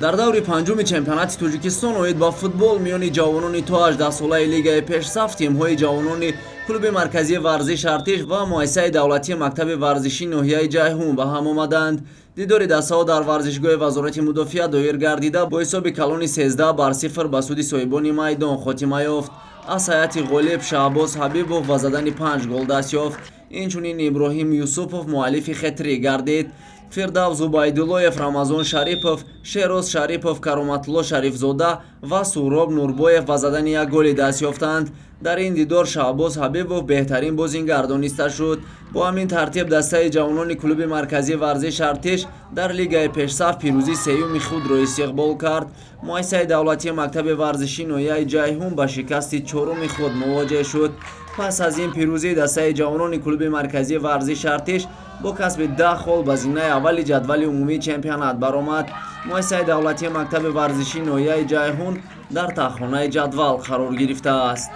дар даври панҷуми чемпионати Тоҷикистон оид ба футбол миёни ҷавонони то 18 солаи лигаи пешсаф тимҳои ҷавонони клуби марказии варзиш Артиш ва муассисаи давлатии мактаби варзишии ноҳияи Ҷайҳун ба ҳам омаданд. дидори дастаҳо дар варзишгоҳи вазорати мудофиа доир гардида бо ҳисоби калони 13-0 ба суди соҳибони майдон хотима ёфт. аз ҳайати ғолиб Шаҳбоз Ҳабибов ба задани 5 гол даст ёфт. инчунин Иброҳим Юсупов муаллифи хетрик гардид. Фирдавз Убайдуллоев, Рамазон Шарипов, Шероз Шарипов, Кароматулло Шарифзода ва Суроб Нурбоев ба задани 1 голи даст ёфтанд. дар ин дидор Шаҳбоз Ҳабибов беҳтарин бозингар дониста шуд. бо ҳамин тартиб дастаи ҷавонони клуби марказии варзиш Артиш дар лигаи пешсаф пирӯзии сеюми худро истиқбол кард. муассисаи давлатии мактаби варзишии ноҳияи Ҷайҳун ба шикасти чоруми худ мувоҷеҳ шуд. пас аз ин пирӯзӣ дастаи ҷавонони клуби марказии варзиш Артиш бо касби 10 хол ба зиннаи аввали ҷадвали умумии чемпионат баромад. муассисаи давлатии мактаби варзишии ноҳияи Ҷайҳун дар таххонаи ҷадвал қарор гирифтааст.